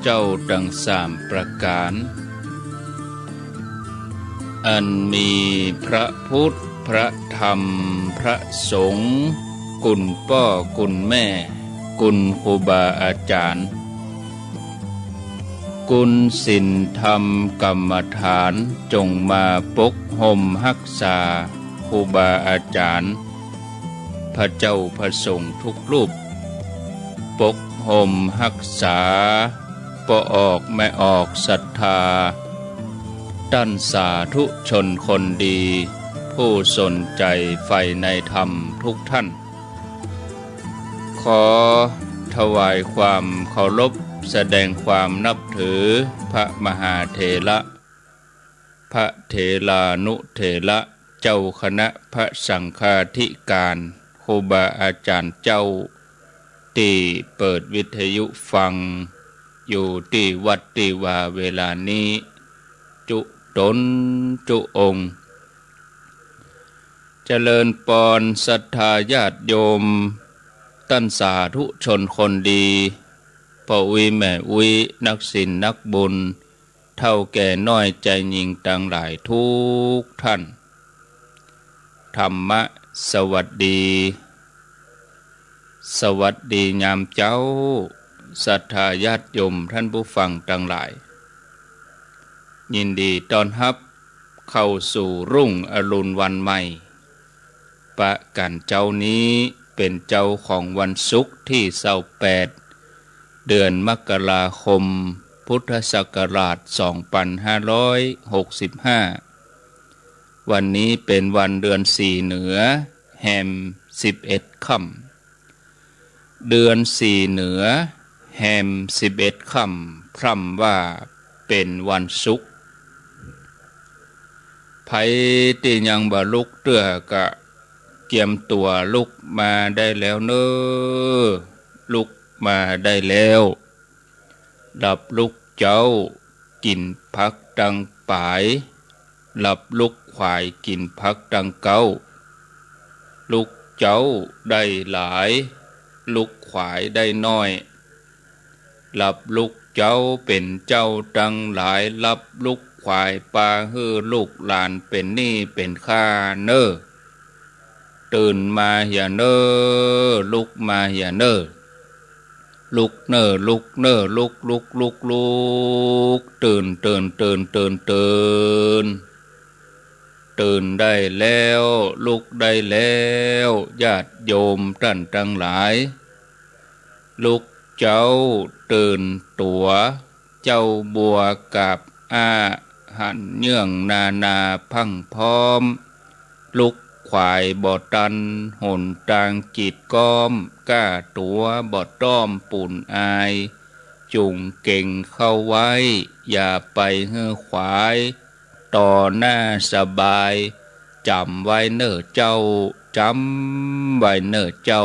เจ้าดังสามประการอันมีพระพุทธพระธรรมพระสงฆ์กุลพ่อกุลแม่กุลครูบาอาจารย์กุลศีลธรรมกรรมฐานจงมาปกห่มรักษาครูบาอาจารย์พระเจ้าพระสงฆ์ทุกรูปปกห่มรักษาปออกไม่ออกศรัทธาตั้นสาธุชนคนดีผู้สนใจใฝ่ในธรรมทุกท่านขอถวายความเคารพแสดงความนับถือพระมหาเถระพระเถรานุเถระเจ้าคณะพระสังฆาธิการครูบาอาจารย์เจ้าที่เปิดวิทยุฟังอยู่ที่วัดที่ว่าเวลานี้จุตนจุองค์เจริญปอนศรัทธาญาติโยมตั้นสาธุชนคนดีพ่ออุยแม่อุยนักศีลนักบุญเท่าแก่น้อยใจยิงต่างหลายทุกท่านธรรมะสวัสดีสวัสดียามเจ้าศรัทธาญาติโยมท่านผู้ฟังต่างหลายยินดีต้อนรับเข้าสู่รุ่งอรุณวันใหม่ประกันเจ้านี้เป็นเจ้าของวันศุกร์ที่28เดือนมกราคมพุทธศักราช2565วันนี้เป็นวันเดือน4เหนือแฮม11ค่ำเดือน4เหนือแฮม11ค่ำพร่ำว่าเป็นวันศุกร์ไผที่ยังบ่ลุกเตื้อกะเตรียมตัวลุกมาได้แล้วเน้อลุกมาได้แล้วรับลุกเจ้ากินพักดังปายรับลุกควายกินพักดังเก้าลุกเจ้าได้หลายลุกควายได้น้อยรับลุกเจ้าเป็นเจ้าดังหลายรับลุกควายปลาฮือลูกหลานเป็นหนี้เป็นข้าเน้อตื่นมาอย่าเน้อลุกมาอย่าเน้อลุกเน้อลุกเน้อลุกลุกลุกลุกตื่นตื่นตื่นตื่นตื่นตื่นได้แล้วลุกได้แล้วญาติโยมท่านทั้งหลายลุกเจ้าตื่นตัวเจ้าบัวกับอาหันเนื่องนานาพังพร้อมลุกควายบ่ตันหนตางกีดก้อมก้าตัวบ่ต้อมปุ่นอายจุงเก่งเข้าไว้อย่าไปเฮือขวายต่อหน้าสบายจำไว้เน้อเจ้าจำไว้เน้อเจ้า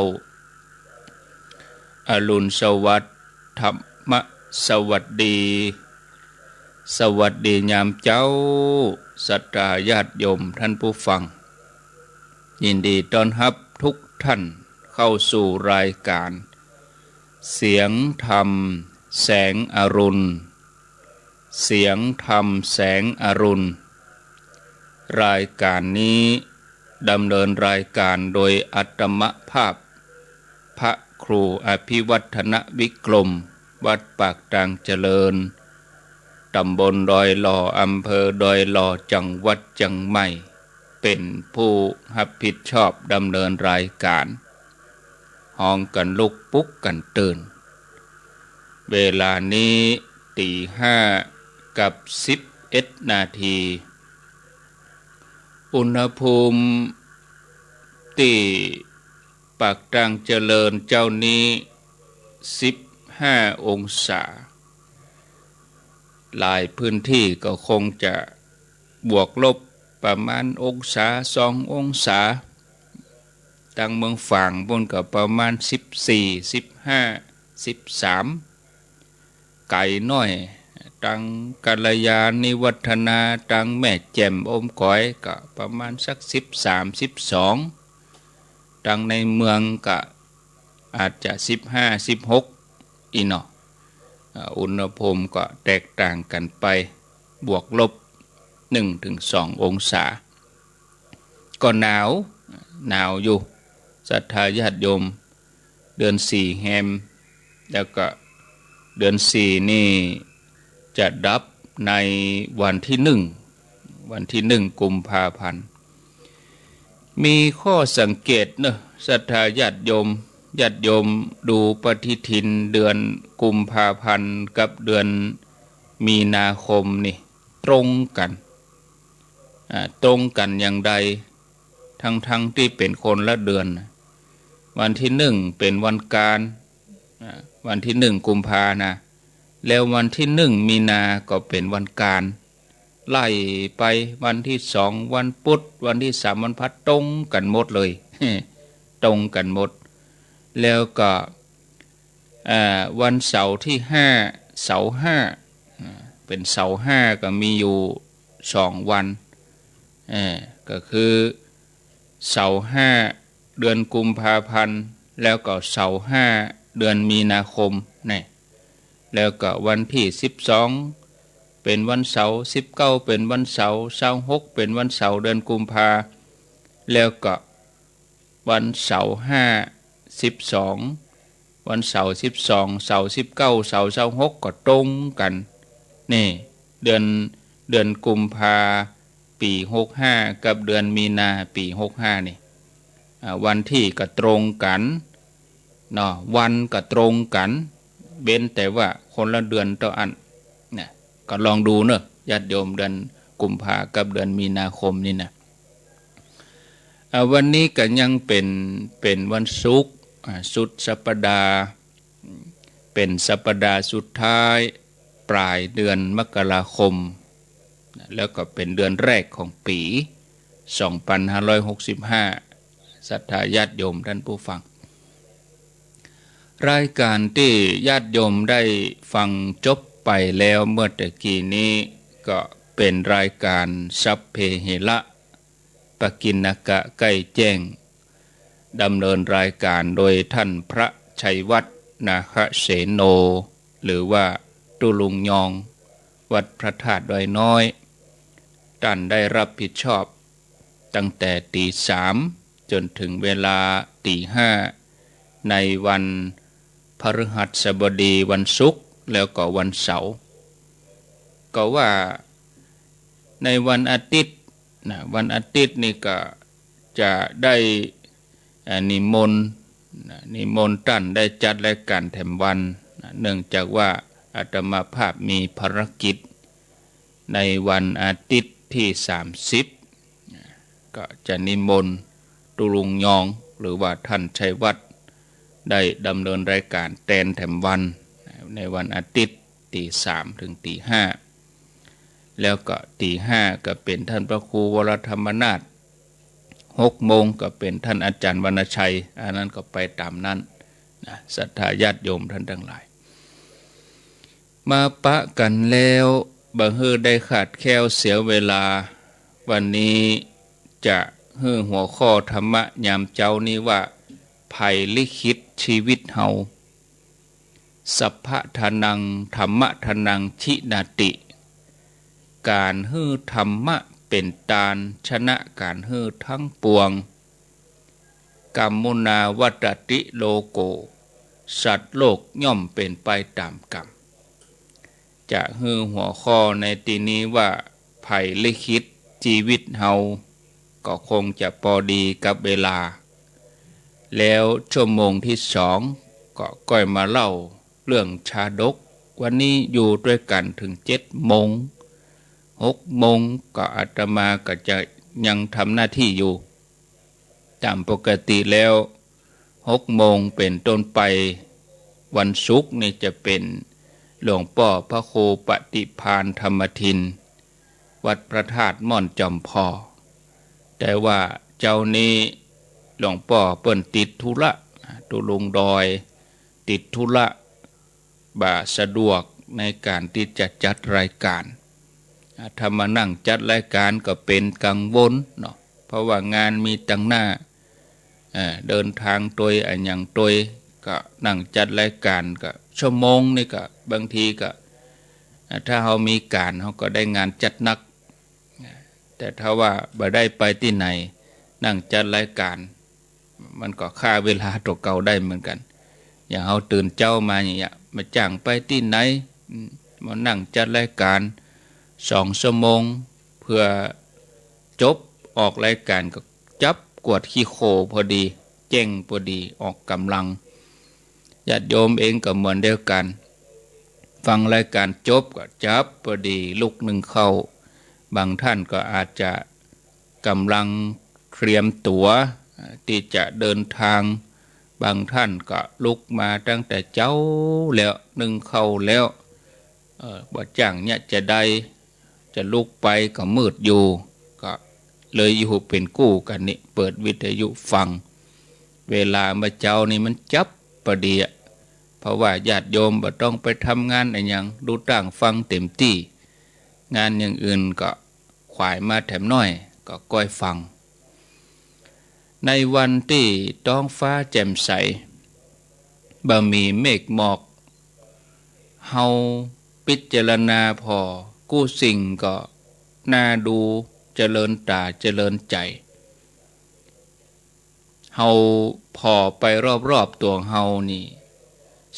อรุณสวัสดิ์ธรรมสวัสดีสวัสดียามเจ้าศรัทธาญาติโยมท่านผู้ฟังยินดีต้อนรับทุกท่านเข้าสู่รายการเสียงธรรมแสงอรุณเสียงธรรมแสงอรุณรายการนี้ดำเนินรายการโดยอัตมภาพพระครูอภิวัฒนวิกรมวัดปากตางเจริญตำบลดอยหล่ออำเภอดอยหล่อจังหวัดเชียงใหม่เป็นผู้รับผิดชอบดำเนินรายการห้องกันลุกปุ๊กกันตื่นเวลานี้5:11 นาทีอุณหภูมิที่ปากตางเจริญเจ้านี้15 องศาหลายพื้นที่ก็คงจะบวกลบประมาณองศา2 องศาตั้งเมืองฝั่งบนก็ประมาณ14 15 13ไก่น้อยตั้งกัลยาณิวัฒนาตั้งแม่แจ่มอมก้อยก็ประมาณสัก13 12ตั้งในเมืองก็อาจจะ15 16อีเนาะ อุณหภูมิก็แตกต่างกันไปบวกลบ1-2 องศาก็หนาวอยู่ศรัทธาญาติโยมเดือน4แฮมแล้วก็เดือน4นี่จะดับในวันที่1กุมภาพันธ์มีข้อสังเกตเนอะศรัทธาญาติโยมดูปฏิทินเดือนกุมภาพันธ์กับเดือนมีนาคมนี่ตรงกันอย่างใดทั้งที่เป็นคนละเดือนวันที่เป็นวันการวันที่กุมภานะแล้ววันที่มีนาก็เป็นวันการไล่ไปวันที่2วันพุธวันที่3วันพฤหัสตรงกันหมดเลย ตรงกันหมดแล้วก็วันเสาร์ที่5เสาร์5เป็นเสาร์5ก็มีอยู่2วันก็คือเสาร์5เดือนกุมภาพันธ์แล้วก็เสาร์5เดือนมีนาคมนี่แล้วก็วันที่12เป็นวันเสาร์19เป็นวันเสาร์26เป็นวันเสาร์เดือนกุมภาแล้วก็วันเสาร์12วันเสาร์12เสาร์19เสาร์26ก็ตรงกันนี่เดือนกุมภาปี65กับเดือนมีนาปี65นี่วันที่ก็ตรงกันเนาะวันก็ตรงกันเว้นแต่ว่าคนละเดือนต่ออันเนี่ยก็ลองดูเนอะญาติโยมเดือนกุมภากับเดือนมีนาคมนี่นะวันนี้ก็ยังเป็นวันศุกร์สุดสัปดาห์เป็นสัปดาห์สุดท้ายปลายเดือนมกราคมแล้วก็เป็นเดือนแรกของปี2565ศรัทธาญาติโยมท่านผู้ฟังรายการที่ญาติโยมได้ฟังจบไปแล้วเมื่อตะกี้นี้ก็เป็นรายการสัพเพเหระปกิณกะใกล้แจ้งดำเนินรายการโดยท่านพระชัยวัฒน์นาคเสโนหรือว่าตุลุงยองวัดพระธาตุดอยน้อยท่านได้รับผิดชอบตั้งแต่ตี 3จนถึงเวลาตี 5ในวันพฤหัสบดีวันศุกร์แล้วก็วันเสาร์ก็ว่าในวันอาทิตย์วันอาทิตย์นี่ก็จะได้นิมนต์ท่านได้จัดรายการแถมวันเนื่องจากว่าอาตมาภาพมีภารกิจในวันอาทิตย์ที่30ก็จะนิมนต์ตุลุงยองหรือว่าท่านชัยวัฒน์ได้ดำเนินรายการแทนแถมวันในวันอาทิตย์ตี 3ถึงตี 5แล้วก็ตี 5ก็เป็นท่านพระครูวรธรรมนาถ6 โมงก็เป็นท่านอาจารย์วรรณชัยอันนั้นก็ไปตามนั้นนะศรัทธาญาติโยมท่านทั้งหลายมาปะกันแล้วบังเฮอได้ขาดแคลวเสียเวลาวันนี้จะฮือหัวข้อธรรมะยามเจ้านี้ว่าภัยลิขิตชีวิตเฮาสัพพะทานังธรรมะทานังชินาติการฮือธรรมะเป็นตาลชนะการฮือทั้งปวงกัมมุนาวัตติโลโกสัตว์โลกย่อมเป็นไปตามกรรมจะฮือหัวข้อในที่นี้ว่าภัยลิขิตชีวิตเฮาก็คงจะพอดีกับเวลาแล้วชั่วโมงที่2ก็ก้อยมาเล่าเรื่องชาดกวันนี้อยู่ด้วยกันถึง7 โมง6 โมงก็อาตมาก็จะยังทำหน้าที่อยู่ตามปกติแล้ว6 โมงเป็นต้นไปวันศุกร์นี่จะเป็นหลวงพ่อพระครูปฏิภาณธรรมทินวัดพระธาตุม่อนจอมพอแต่ว่าเจ้านี้หลวงพ่อเปิ้นติดธุระตุลุงดอยติดธุระบ่สะดวกในการที่จะจัดรายการถ้ามานั่งจัดรายการก็เป็นกังวลเนาะเพราะว่างานมีตั้งหน้าเดินทางตัวอย่างตัวก็นั่งจัดรายการก็ชั่วโมงนี่ก็ บางทีก็ถ้าเรามีการเราก็ได้งานจัดนักแต่ถ้าว่าบ่ได้ไปที่ไหนนั่งจัดรายการมันก็ฆ่าเวลาตัวเก่าได้เหมือนกันอย่างเราตื่นเจ้ามาอย่างเงี้ยมาจ้างไปที่ไหนมานั่งจัดรายการ2 ชั่วโมงเพื่อจบออกรายการก็จับกวดขี้โคพอดีเจ้งพอดีออกกำลังญาติโยมเองก็เหมือนเดียวกันฟังรายการจบก็จับพอดีลุกหนึ่งเข้าบางท่านก็อาจจะกำลังเตรียมตั๋วที่จะเดินทางบางท่านก็ลุกมาตั้งแต่เจ้าแล้วหนึ่งเข้าแล้วบ่จ้างเนี่ยจะได้จะลุกไปก็มืดอยู่ก็เลยอยู่เป็นกู้กันนี่เปิดวิทยุฟังเวลามาเจ้านี่มันจับประเดี๋ยเพราะว่าญาติโยมบ่ต้องไปทำงานอะไรอย่างดูต่างฟังเต็มที่งานอย่างอื่นก็ขวายมาแถมน้อยก็ก้อยฟังในวันที่ท้องฟ้าแจ่มใสบ่มีเมฆหมอกเฮาพิจารณาพอกู้สิ่งก็น่าดูเจริญตาเจริญใจเฮาพอไปรอบๆตัวเฮานี่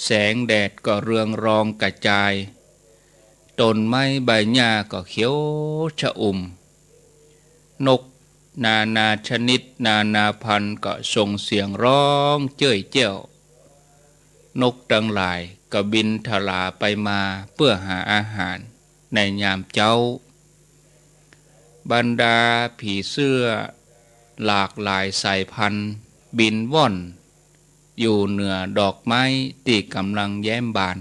แสงแดดก็เรืองรองกระจายต้นไม้ใบหญ้าก็เขียวชอุ่มนกนานาชนิดนานาพันธุ์ก็ส่งเสียงร้องเจ้ยเจ้านกทั้งหลายก็บินทลาไปมาเพื่อหาอาหารในยามเจ้าบรรดาผีเสื้อหลากหลายสายพันธุ์บินว่อนอยู่เหนือดอกไม้ที่กำลังแย้มบาน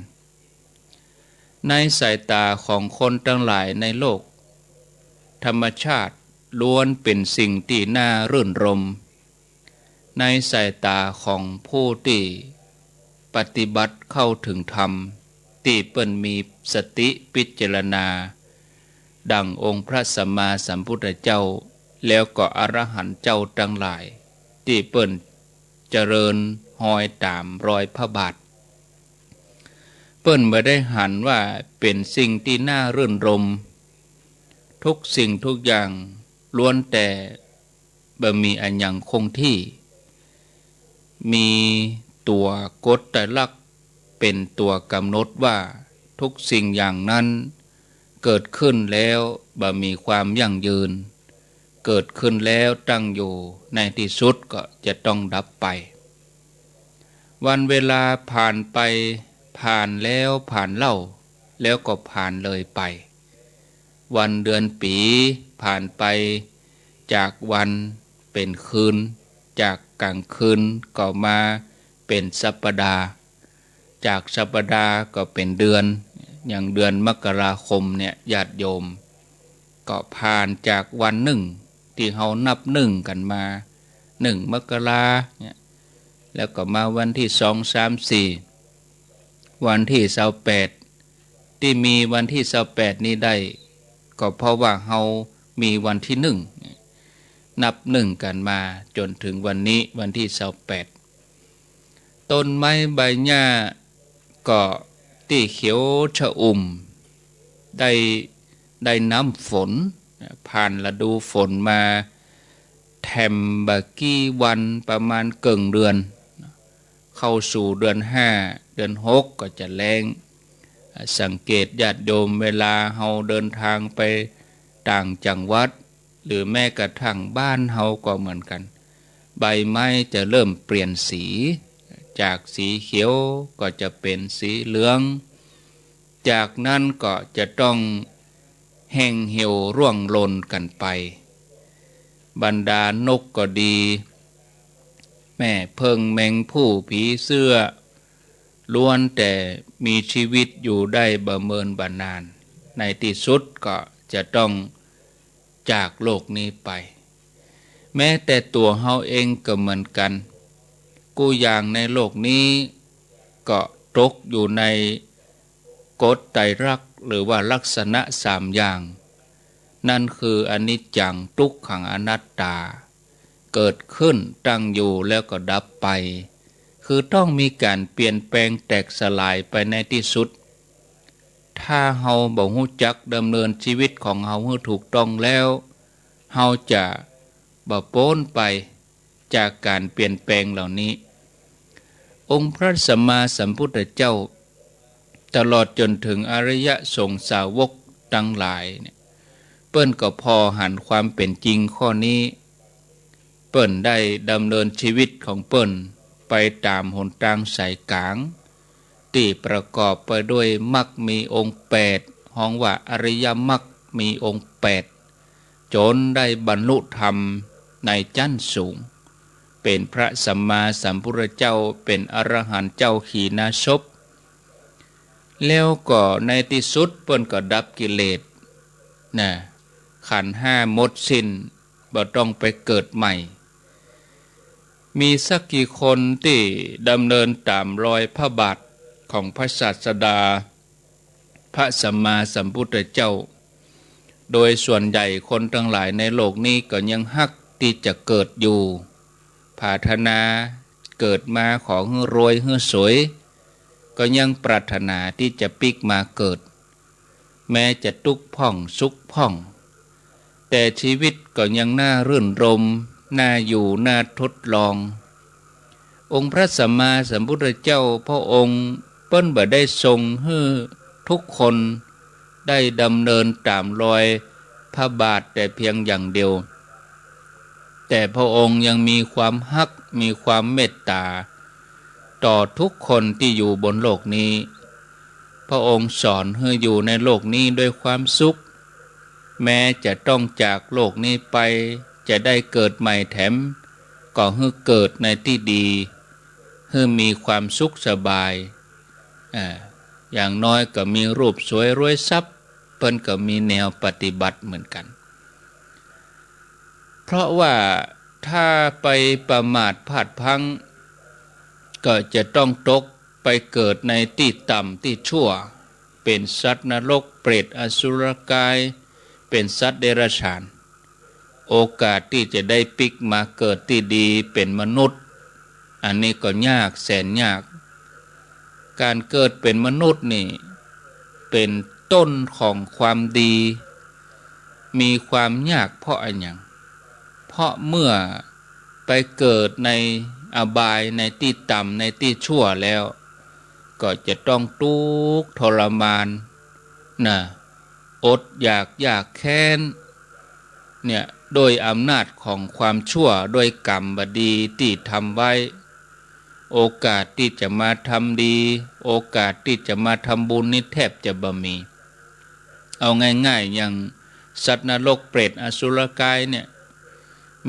ในสายตาของคนทั้งหลายในโลกธรรมชาติล้วนเป็นสิ่งที่น่ารื่นรมในสายตาของผู้ที่ปฏิบัติเข้าถึงธรรมที่เปิ้นมีสติพิจารณาดังองค์พระสัมมาสัมพุทธเจ้าแล้วก็อรหันต์เจ้าทั้งหลายที่เปิ้นเจริญหอยตามรอยพระบาทเปิ้นบ่ได้หันว่าเป็นสิ่งที่น่ารื่นรมทุกสิ่งทุกอย่างล้วนแต่บ่มีอันหยังคงที่มีตัวกฎไตรลักษณ์เป็นตัวกำหนดว่าทุกสิ่งอย่างนั้นเกิดขึ้นแล้วบ่มีความยั่งยืนเกิดขึ้นแล้วตั้งอยู่ในที่สุดก็จะต้องดับไปวันเวลาผ่านไปผ่านแล้วผ่านเล่าแล้วก็ผ่านเลยไปวันเดือนปีผ่านไปจากวันเป็นคืนจากกลางคืนก็มาเป็นสัปดาห์จากสัปดาห์ก็เป็นเดือนอย่างเดือนมกราคมเนี่ยญาติโยมก็ผ่านจากวันหนึ่งที่เฮานับหนึ่งกันมา1 มกราเนี่ยแล้วก็มาวันที่2 3 4วันที่28ที่มีวันที่28นี้ได้ก็เพราะว่าเฮามีวันที่1นับหนึ่งกันมาจนถึงวันนี้วันที่28ต้นไม้ใบหญ้าก็ที่เขียวชอุ่มได้น้ำฝนผ่านฤดูฝนมาแถมบะกี้วันประมาณเกิงเดือนเข้าสู่เดือน5เดือน6ก็จะแล้งสังเกตญาติโยมเวลาเฮาเดินทางไปต่างจังหวัดหรือแม้กระทั่งบ้านเฮาก็เหมือนกันใบไม้จะเริ่มเปลี่ยนสีจากสีเขียวก็จะเป็นสีเหลืองจากนั้นก็จะต้องแห้งเหี่ยวร่วงหล่นกันไปบรรดานกก็ดีแม่เพิงแมงผู้ผีเสื้อล้วนแต่มีชีวิตอยู่ได้บ่เมินบ่นานในที่สุดก็จะต้องจากโลกนี้ไปแม้แต่ตัวเฮาเองก็เหมือนกันกูอย่างในโลกนี้ก็ตกอยู่ในกฎไตรลักษณ์หรือว่าลักษณะ3อย่างนั่นคืออนิจจังทุกขังอนัตตาเกิดขึ้นตั้งอยู่แล้วก็ดับไปคือต้องมีการเปลี่ยนแปลงแตกสลายไปในที่สุด ถ้าเฮาบ่ฮู้จักดำเนินชีวิตของเฮาให้ถูกต้องแล้วเฮาจะบ่พ้นไปจากการเปลี่ยนแปลงเหล่านี้องค์พระสัมมาสัมพุทธเจ้าตลอดจนถึงอริยสงฆ์สาวกทั้งหลายเนี่ยเปิ้นก็พอหันความเป็นจริงข้อนี้เปิ้นได้ดำเนินชีวิตของเปิ้นไปตามหนทางสายกลางที่ประกอบไปด้วยมรรคมีองค์8ฮ้องว่าอริยมรรคมีองค์8จนได้บรรลุธรรมในชั้นสูงเป็นพระสัมมาสัมพุทธเจ้าเป็นอรหันต์เจ้าขีณาสพแล้วก็ในที่สุดเปิ้นก็ดับกิเลสนะขันธ์ห้าหมดสิ้นบ่ต้องไปเกิดใหม่มีสักกี่คนที่ดำเนินตามรอยพระบาทของพระศาสดาพระสัมมาสัมพุทธเจ้าโดยส่วนใหญ่คนทั้งหลายในโลกนี้ก็ยังฮักที่จะเกิดอยู่ปรารถนาเกิดมาของรวยสวยก็ยังปรารถนาที่จะปิกมาเกิดแม้จะทุกข์พ่องสุขพ่องแต่ชีวิตก็ยังน่ารื่นรมน่าอยู่น่าทดลององค์พระสัมมาสัมพุทธเจ้าพระองค์เปิ้นบ่ได้ทรงให้ทุกคนได้ดำเนินตามรอยพระบาทแต่เพียงอย่างเดียวแต่พระองค์ยังมีความฮักมีความเมตตาต่อทุกคนที่อยู่บนโลกนี้พระองค์สอนให้อยู่ในโลกนี้ด้วยความสุขแม้จะต้องจากโลกนี้ไปจะได้เกิดใหม่แถมก็ให้เกิดในที่ดีให้มีความสุขสบายอย่างน้อยก็มีรูปสวยรวยทรัพย์เพิ่นก็มีแนวปฏิบัติเหมือนกันเพราะว่าถ้าไปประมาทพลาดพลั้งก็จะต้องตกไปเกิดในที่ต่ำที่ชั่วเป็นสัตว์นรกเปรตอสุรกายเป็นสัตว์เดรัจฉานโอกาสที่จะได้ปิกมาเกิดที่ดีเป็นมนุษย์อันนี้ก็ยากแสนยากการเกิดเป็นมนุษย์นี่เป็นต้นของความดีมีความยากเพราะอะไรอย่างเพราะเมื่อไปเกิดในอบายในที่ต่ำในที่ชั่วแล้วก็จะต้องทุกข์ทรมานนะอดอยากยากแค้นเนี่ยโดยอำนาจของความชั่วโดยกรรมบดีที่ทำไว้โอกาสที่จะมาทำดีโอกาสที่จะมาทำบุญนี่แทบจะบ่มีเอาง่ายๆอย่างสัตว์นรกเปรตอสุรกายเนี่ย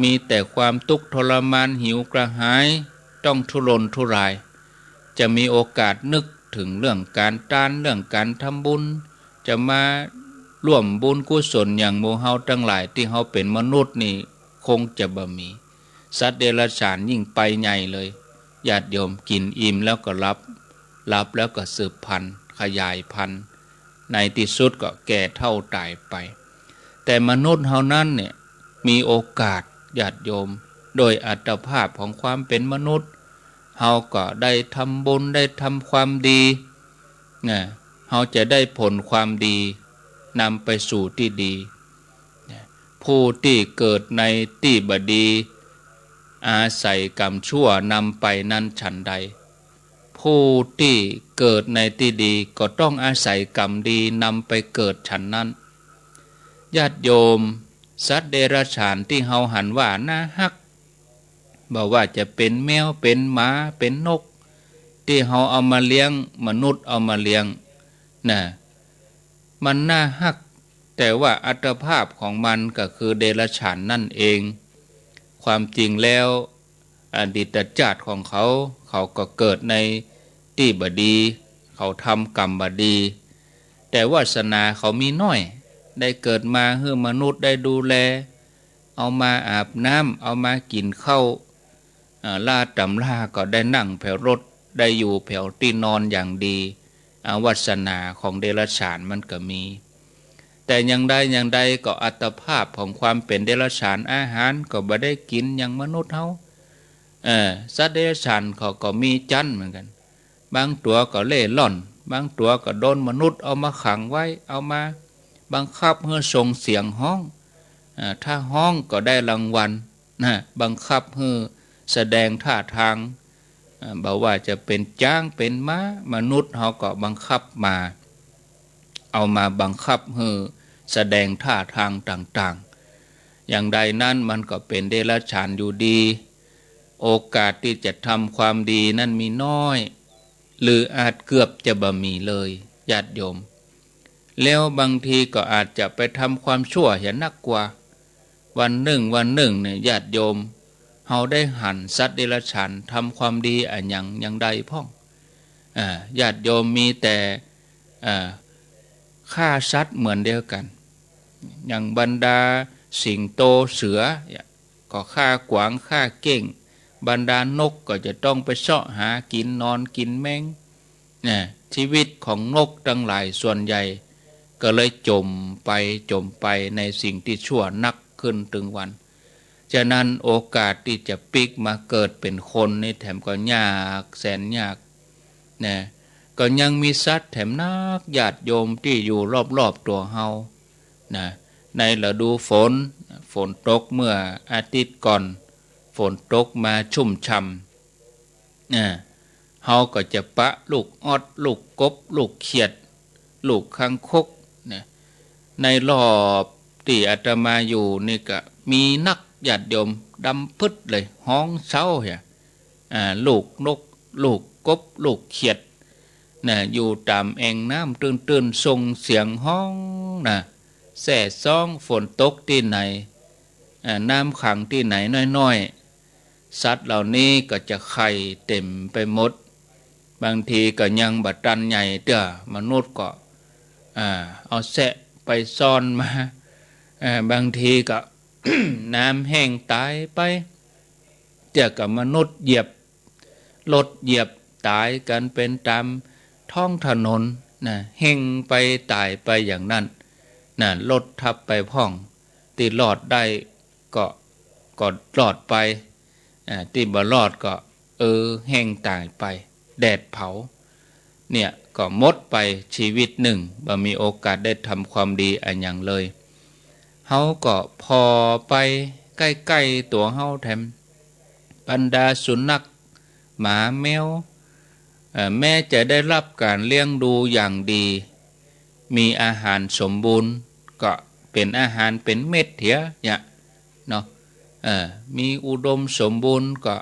มีแต่ความทุกข์ทรมานหิวกระหายต้องทุรนทุรายจะมีโอกาสนึกถึงเรื่องการทานเรื่องการทำบุญจะมาร่วมบุญกุศลอย่างหมู่เฮาทั้งหลายที่เฮาเป็นมนุษย์นี่คงจะบ่มีสัตว์เดรัจฉานยิ่งไปใหญ่เลยญาติโยมกินอิ่มแล้วก็รับแล้วก็สืบพันธุ์ขยายพันธุ์ในที่สุดก็แก่เฒ่าตายไปแต่มนุษย์เฮานั้นเนี่ยมีโอกาสญาติโยมโดยอัตภาพของความเป็นมนุษย์เฮาก็ได้ทำบุญได้ทำความดีนะเฮาจะได้ผลความดีนำไปสู่ที่ดีผู้ที่เกิดในที่บดีอาศัยกรรมชั่วนำไปนั้นฉันใดผู้ที่เกิดในที่ดีก็ต้องอาศัยกรรมดีนำไปเกิดฉันนั้นญาติโยมสัตว์เดรัจฉานที่เฮาหันว่าน่าฮักบอกว่าจะเป็นแมวเป็นหมาเป็นนกที่เฮาเอามาเลี้ยงมนุษย์เอามาเลี้ยงนะมันน่าฮักแต่ว่าอัตภาพของมันก็คือเดรัจฉานนั่นเองความจริงแล้วอดีตชาติของเขาก็เกิดในที่บดีเขาทำกรรมบดีแต่วาสนาเขามีน้อยได้เกิดมาให้มนุษย์ได้ดูแลเอามาอาบน้ำเอามากินข้าวล่าตำล่าก็ได้นั่งแผ่วรถได้อยู่แผ่วที่นอนอย่างดีวาสนาของเดรัจฉานมันก็มีแต่อย่างใดก็อัตภาพของความเป็นเดรัจฉานอาหารก็บ่ได้กินอย่างมนุษย์เฮาสัตว์เดรัจฉานเขาก็มีจันเหมือนกันบางตัวก็เล่ร่อน บางตัวก็โดนมนุษย์เอามาขังไว้เอามาบังคับให้ส่งเสียงห้องถ้าห้องก็ได้รางวัลนะบังคับให้แสดงท่าทางบอกว่าจะเป็นจ้างเป็นม้ามนุษย์เขาก็บังคับมาเอามาบังคับให้แสดงท่าทางต่างๆอย่างใดนั้นมันก็เป็นเดรัจฉานอยู่ดีโอกาสที่จะทำความดีนั้นมีน้อยหรืออาจเกือบจะบ่มีเลยญาติโยมแล้วบางทีก็อาจจะไปทำความชั่วอย่างนักกว่าวันหนึ่งเนี่ยญาติโยมเฮาได้หั่นสัตว์เดรัจฉานทำความดีอย่างใดพ่องญาติโยมมีแต่ฆ่าสัตว์เหมือนเดียวกันอย่างบรรดาสิงโตเสือก็ฆ่ากวางฆ่าเก้งบรรดานกก็จะต้องไปเสาะหากินนอนกินแมงชีวิตของนกทั้งหลายส่วนใหญ่ก็เลยจมไปในสิ่งที่ชั่วนักขึ้นถึงวันฉะนั้นโอกาสที่จะปิกมาเกิดเป็นคนนี่แถมก็ยากแสนยากก็ยังมีสัตว์แถมนักญาติโยมที่อยู่รอบๆตัวเฮาในฤดูฝนตกเมื่ออาทิตย์ก่อนฝนตกมาชุ่มฉ่ำเฮาก็จะปะลูกออดลูกกบลูกเขียดลูกคังคกในรอบที่อาตมาอยู่นี่ก็มีนักญาติโยมดำพึดเลยห้องเช้าลูกนกลูกกบลูกเขียดอยู่ตามแอ่งน้ำตื่นส่งเสียงห้องแส่ซ่องฝนตกที่ไหนน้ำขังที่ไหนน้อยๆสัตว์เหล่านี้ก็จะไข่เต็มไปหมดบางทีก็ยังบัดตันใหญ่เด้อมนุษย์ก็เอาแสะไปซ่อนมาบางทีก็ น้ำแห้งตายไปเจ้ากับมนุษย์เหยียบรถเหยียบตายกันเป็นตามท้องถนนแห้งไปตายไปอย่างนั้นรถทับไปพ่องที่รอดได้ก็รอดไปที่บ่รอดก็แห้งตายไปแดดเผาเนี่ยก็หมดไปชีวิตหนึ่งบ่มีโอกาสได้ทำความดีอันอย่างเลยเฮาก็พอไปใกล้ๆตัวเฮาแถมบรรดาสุนัขหมาแมวแม้จะได้รับการเลี้ยงดูอย่างดีมีอาหารสมบูรณ์ก็เป็นอาหารเป็นเม็ดเถียเนาะมีอุดมสมบูรณ์ก็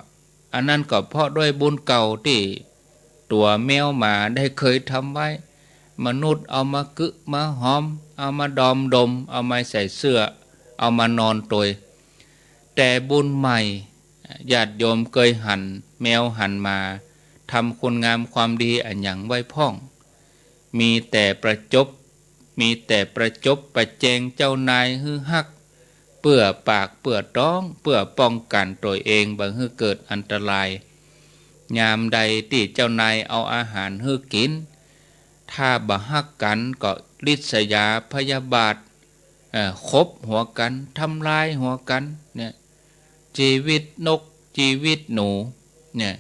อันนั้นก็เพราะด้วยบุญเก่าที่ตัวแมวหมาได้เคยทำไว้มนุษย์เอามากึมาหอมเอามาดมเอามาใส่เสื้อเอามานอนตัวแต่บุญใหม่ญาติโยมเคยหั่นแมวหั่นมาทำคุณงามความดีอันอย่างไว้พ่องมีแต่ประจบประแจงเจ้านายฮือฮักเปื่อปากเปื่อท้องเปื่อป้องกันตัวเองบ่ให้เกิดอันตรายยามใดที่เจ้านายเอาอาหารให้กินถ้าบ่ฮักกันก็ริษยาพยาบาทคบหัวกันทำลายหัวกันเนี่ยชีวิตนกชีวิตหนูเนี่ย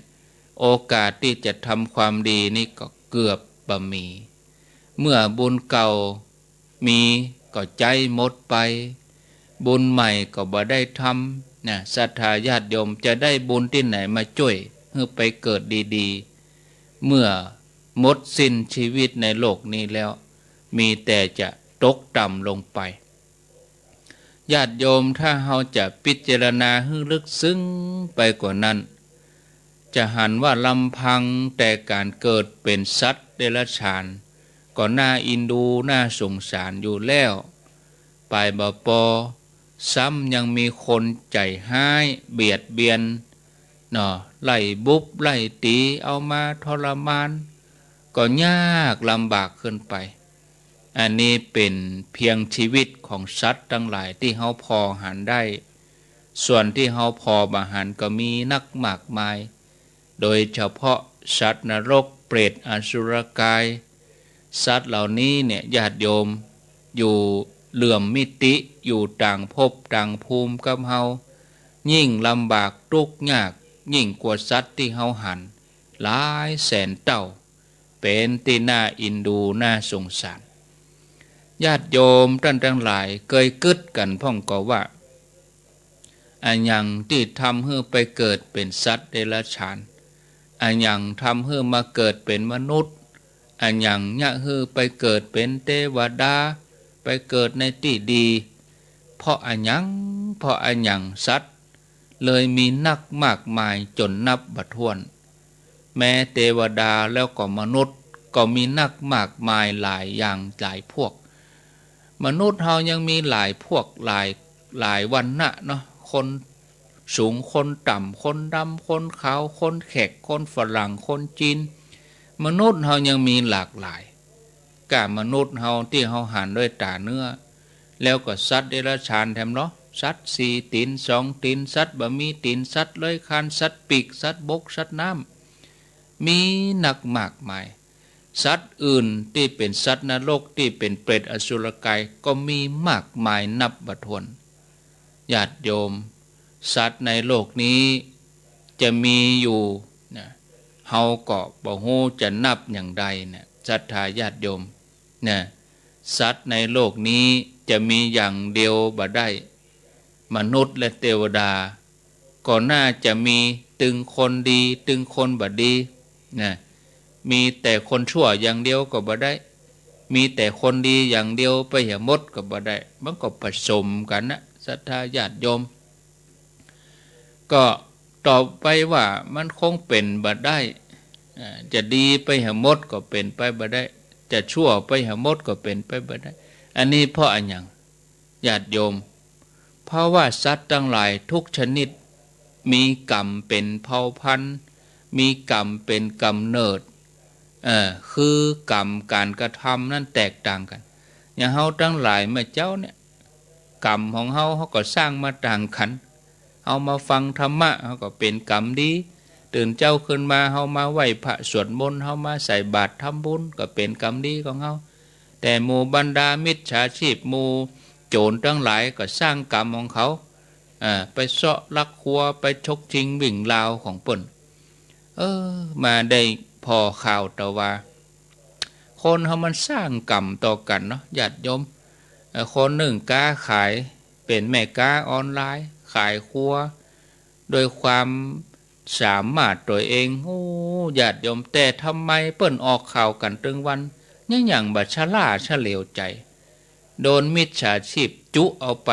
โอกาสที่จะทำความดีนี่ก็เกือบบ่มีเมื่อบุญเก่ามีก็ใจหมดไปบุญใหม่ก็บ่ได้ทำศรัทธาญาติโยมจะได้บุญที่ไหนมาช่วยให้ไปเกิดดีๆเมื่อหมดสิ้นชีวิตในโลกนี้แล้วมีแต่จะตกต่ำลงไปญาติโยมถ้าเราจะพิจารณาให้ลึกซึ้งไปกว่านั้นจะหันว่าลำพังแต่การเกิดเป็นสัตว์เดรัจฉานก็น่าอินดูน่าสงสารอยู่แล้วไปบ่พอซ้ำยังมีคนใจห้ายเบียดเบียนไล่บุบไล่ตีเอามาทรมานก็ยากลำบากขึ้นไปอันนี้เป็นเพียงชีวิตของสัตว์ทั้งหลายที่เฮาพอหันได้ส่วนที่เฮาพอบาหันก็มีนักมากมายโดยเฉพาะสัตว์นรกเปรตอสุรกายสัตว์เหล่านี้เนี่ยญาติโยมอยู่เหลื่อมมิติอยู่ต่างภพต่างภูมิกับเฮายิ่งลำบากทุกข์ยากยิ่งกว่าสัตว์ที่เฮาหันหลายแสนเท่า เป็นที่น่าอินดูน่าสงสารญาติโยมท่านทั้งหลายเคยกึดกันพ่องก็ว่าอันยังที่ทำให้ไปเกิดเป็นสัตว์เดรัจฉานอันยังทำให้มาเกิดเป็นมนุษย์อันยังยะให้ไปเกิดเป็นเทวดาไปเกิดในที่ดีเพราะอันยังสัตว์เลยมีนักมากมายจนนับบัดถ้วนแม้เทวดาแล้วก็มนุษย์ก็มีนักมากมายหลายอย่างหลายพวกมนุษย์เฮายังมีหลายพวกหลายวรรณะเนาะคนสูงคนต่ำคนดำคนขาวคนแขกคนฝรั่งคนจีนมนุษย์เฮายังมีหลากหลายกะมนุษย์เฮาที่เฮาหันด้วยตาเนื้อแล้วก็สัตว์เดรัจฉานแถมเนาะสัตว์สี่ตีนสองตีนสัตว์บะมีตีนสัตว์เลื้อยคลานสัตว์ปีกสัตว์บกสัตว์น้ำมีหนักมากมายสัตว์อื่นที่เป็นสัตว์นรกที่เป็นเปรตอสุรกายก็มีมากมายนับบ่ถ้วนญาติโยมสัตว์ในโลกนี้จะมีอยู่นะเฮาก็บ่ฮู้จะนับอย่างใดเนี่ยศรัทธาญาติโยมนะสัตว์ในโลกนี้จะมีอย่างเดียวบ่ได้มนุษย์และเทวดาก็น่าจะมีตึงคนดีตึงคนบ่ดีนะมีแต่คนชั่วอย่างเดียวก็บ่ได้มีแต่คนดีอย่างเดียวไปหมดก็บ่ได้มันก็ผสมกันนะศรัทธาญาติโยมก็ตอบไปว่ามันคงเป็นบ่ได้จะดีไปหมดก็เป็นไปบ่ได้จะชั่วไปหมดก็เป็นไปบ่ได้อันนี้เพราะอันหยังญาติโยมเพราะว่าสัตว์ทั้งหลายทุกชนิดมีกรรมเป็นเผ่าพันธุ์มีกรรมเป็นกำเนิดคือกรรมการกระทำนั้นแตกต่างกันอย่างเฮาทั้งหลายเมื่อเจ้าเนี่ยกรรมของเฮาก็สร้างมาต่างกันเฮามาฟังธรรมะเฮาก็เป็นกรรมดีตื่นเจ้าขึ้นมาเฮามาไหว้พระสวดมนต์เฮามาใส่บาตรทำบุญก็เป็นกรรมดีของเฮาแต่หมู่บรรดามิจฉาชีพหมู่โจรทั้งหลายก็สร้างกรรมของเขาไปเสาะลักขัวไปชกชิงวิ่งราวของเปิ้นมาได้พอข่าวแต่ว่าคนเขามันสร้างกรรมต่อกันเนาะญาติโยมคนหนึ่งกล้าขายเป็นแม่ค้าออนไลน์ขายครัวโดยความสามารถตัวเองโอ้ญาติโยมแต่ทำไมเปิ้นออกข่าวกันตึงวันยังอย่างบัดชะล่าชะเหลวใจโดนมิจฉาชีพจุเอาไป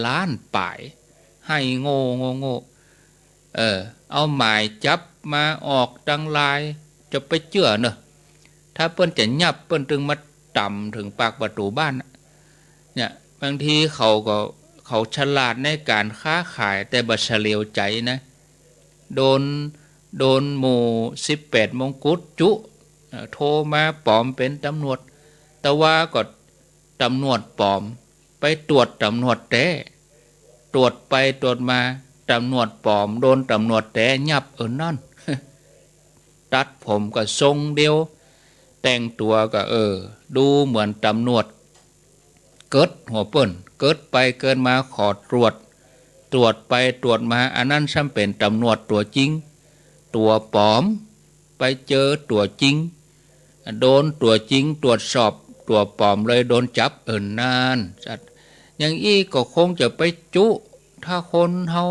ล้านป่ายให้โง่เอาหมายจับมาออกดังลายจะไปเจือเนอะถ้าเปิ้นจะยับเปิ้นถึงมาต่ำถึงปากประตูบ้านเนี่ยบางทีเขาฉลาดในการค้าขายแต่บัดเฉลียวใจนะโดนหมู่18มงกุฎจุโทรมาปลอมเป็นตำรวจแต่ว่าก็ตำรวจปลอมไปตรวจตำรวจแต่ตรวจไปตรวจมาตำรวจปลอมโดนตำรวจแต่ยับนั่นตัดผมก็ทรงเดียวแต่งตัวก็ดูเหมือนตำรวจเกิดหัวเปิ้นเกิดไปเกินมาขอตรวจไปตรวจมาอันนั้นซ้ำเป็นตำรวจตัวจริงตัวปลอมไปเจอตัวจริงโดนตัวจริงตรวจสอบตัวปลอมเลยโดนจับนานอย่างอี้ก็คงจะไปจุถ้าคนเฮา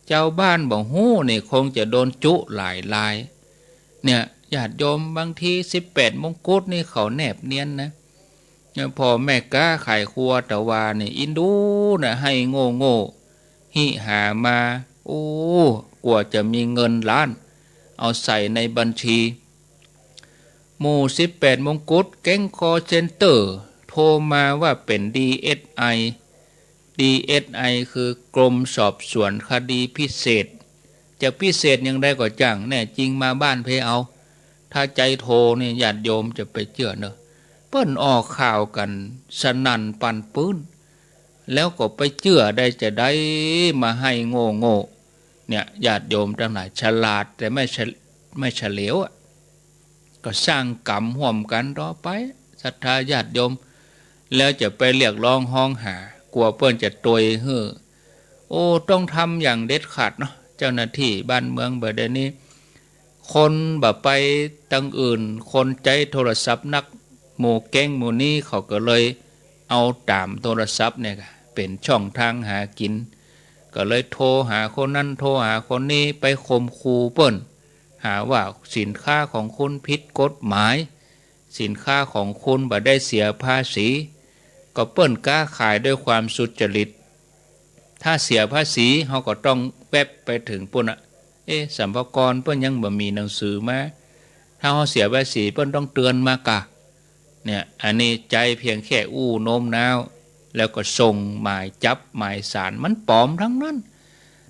เจ้าบ้านบ่ฮู้นี่คงจะโดนจุหลายลายเนี่ยญาติโยมบางที18มงกุฎนี่เขาแนบเนียนนะพอแม่ก้าขายครัวตะวานี่อินดูนะให้โง่หิหามาโอ้กว่าจะมีเงินล้านเอาใส่ในบัญชีหมู่18มงกุฎแก๊งคอเซ็นเตอร์โทรมาว่าเป็น DSI คือกรมสอบสวนคดีพิเศษจะพิเศษยังได้ก็จ้างแน่จริงมาบ้านเพเอาถ้าใจโทนี่ญาติโยมจะไปเชื่อเนอะเปิ้นออกข่าวกันสนั่นปันปื้นแล้วก็ไปเชื่อได้จะได้มาให้โง่เนี่ยญาติโยมทั้งหลายฉลาดแต่ไม่เฉลียวก็สร้างกรรมห่วมกันต่อไปศรัทธาญาติโยมแล้วจะไปเรียกร้องห้องหากลัวเปิ้นจะตวยโอ้ต้องทำอย่างเด็ดขาดเนาะเจ้าหน้าที่บ้านเมืองเบอร์เดนี้ คนแบบไปตั้งอื่นคนใจโทรศัพท์นักหมู่แก๊งหมู่นี้เขาก็เลยเอาตามโทรศัพท์เนี่ยเป็นช่องทางหากินก็เลยโทรหาคนนั้นโทรหาคนนี้ไปข่มขู่เปิ้นหาว่าสินค้าของคุณผิดกฎหมายสินค้าของคุณบ่ได้เสียภาษีก็เปิ้นกล้าขายด้วยความสุจริตถ้าเสียภาษีเขาก็ต้องแวบไปถึงปุ่นสัมภากระเปิ้นยังบ่มีหนังสือมาถ้าเขาเสียภาษีเปิ้นต้องเตือนมากะเนี่ยอันนี้ใจเพียงแค่อู้โน้มน้าวแล้วก็ส่งหมายจับหมายสารมันปลอมทั้งนั้น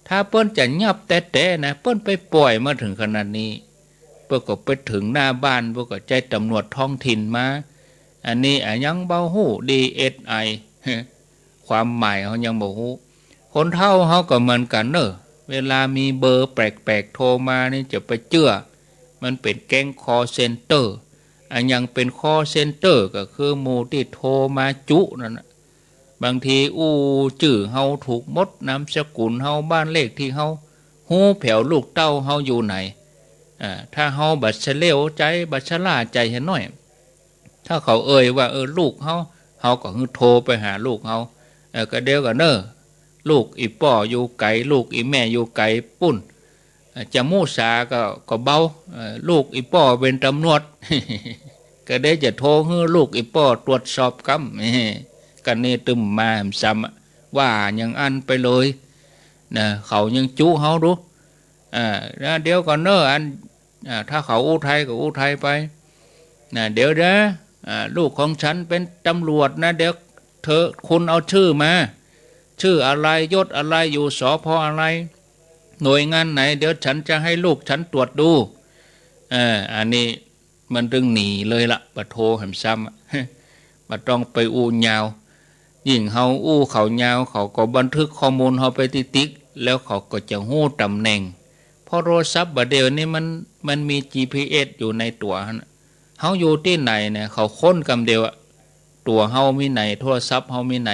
ถ้าเปิ้นจะยับแต่นะเปิ้นไปปล่อยมาถึงขนาดนี้เปิ้นก็ไปถึงหน้าบ้านเปิ้นก็ใจตำรวจท้องถิ่นมาอันนี้ยังเบาหู้ DSI ความหมายเขายังบ่ฮู้คนเฒ่าเขาก็เหมือนกันเนอะเวลามีเบอร์แปลกๆโทรมานี่จะไปเชื่อมันเป็นแก๊งคอเซ็นเตอร์ยังเป็นคอเซ็นเตอร์ก็คือหมู่ที่โทรมาจุนั่นนะบางทีจื่อเฮาถูกมดนามสกุลเฮาบ้านเลขที่เฮาฮู้แผ่วลูกเต้าเฮาอยู่ไหนถ้าเฮาบัดเฉลียวใจบัดฉลาดใจเห็นน้อยถ้าเขาว่าลูกเฮาก็คือโทรไปหาลูกเฮาก็เดียวกันเนอะลูกอีป่ออยู่ไกลลูกอีแม่อยู่ไกลปุ้นจะมู่สาก็เบาลูกอีป่อเป็นตำรวจ ก็ได้จะโทรให้ลูกอีป่อตรวจสอบกำกันนี่ตึมมาซ้ำว่ายังอันไปเลยนะเขายังจุเฮาดูเดี๋ยวก่อนเนอะถ้าเขาอู้ไทยก็อู้ไทยไปนะเดี๋ยวนะลูกของฉันเป็นตำรวจนะเดี๋ยวคุณเอาชื่อมาชื่ออะไรยศอะไรอยู่สภ.อะไรหน่วยงานไหนเดี๋ยวฉันจะให้ลูกฉันตรวจดูอันนี้มันดึงหนีเลยละปะโทแหมซ้ำมาต้องไปอู้ยาวยิ่งเฮาอู้เขายาวเขาก็บันทึกข้อมูลเฮาไปติ๊กแล้วเขาก็จะหู้ตำแหน่งเพราะโทรศัพท์บัดเดี๋ยวนี้มันมี GPS อยู่ในตัวเฮาอยู่ที่ไหนเนี่ยเขาค้นกำเดียวตัวเฮามีไหนโทรศัพท์เฮามีไหน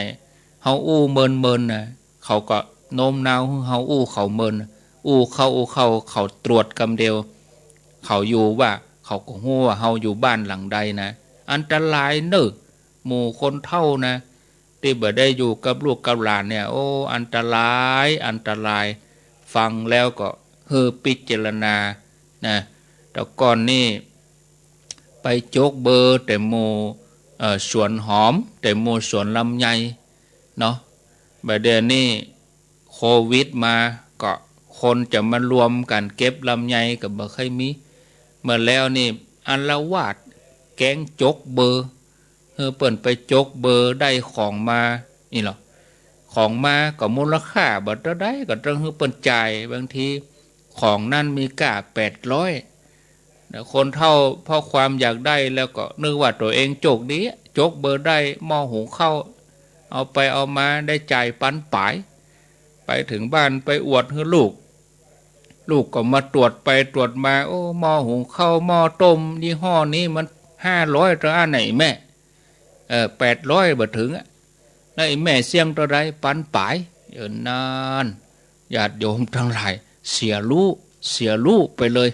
เฮาอู้เมินนะเขาก็โน้มน้าวเฮาอู้เขาเมินอู้เขาตรวจกำเดียวเขาอยู่ว่าเขาก็ฮู้ว่าเฮาอยู่บ้านหลังใดนะอันตรายเนอะหมู่คนเฒ่านะที่บ่ได้อยู่กับลูกกับหลานเนี่ยโอ้อันตรายฟังแล้วก็พิจารณานะแต่ก่อนนี่ไปโจกเบอร์แต่หมู่สวนหอมแต่หมู่สวนลำไยเนาะบัดเดี๋ยวนี้โควิดมาก็คนจะมารวมกันเก็บลำไยก็บ่เคยมีเมื่อแล้วนี่อัลวาดแก๊งจกเบอร์เปิ่นไปจกเบอร์ได้ของมานี่หรอของมาก็มูลค่าบ่ได้ก็ต้องเปิ่นจ่ายบางทีของนั่นมีค่า800คนเท่าเพราะความอยากได้แล้วก็นึกว่าตัวเองโจกดีจกเบอร์ได้หม้อหุงข้าวเอาไปเอามาได้จ่ายปันป๋ายไปถึงบ้านไปอวดให้ลูกก็มาตรวจไปตรวจมาโอ้หม้อหุงข้าวหม้อต้มยี่ห้อนี้มัน500ตัวอันไหนแม่800บ่ถึงแล้วไอ้แม่เสี่ยงตัวใดปันป๋ายนานญาติโยมทั้งหลายเสียรู้ไปเลย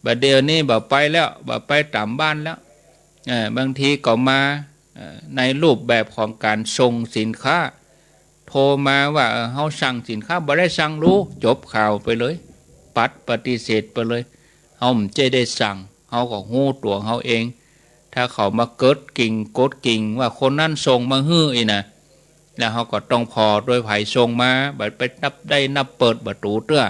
บัดเดี๋ยวนี้บ่ไปแล้วบ่ไปตามบ้านแล้วบางทีก็มาในรูปแบบของการส่งสินค้าโทรมาว่าเฮาสั่งสินค้าบ่ได้สั่งรู้จบข่าวไปเลยปัดปฏิเสธไปเลยเฮาไม่ได้สั่งเฮาก็ฮู้ตัวเฮาเองถ้าเขามาเกิดกิ่งว่าคนนั้นส่งมาฮื้ออีนะแล้วเฮาก็ต้องพอด้วยไผส่งมาบัดไปนับเปิดประตูเตื้อ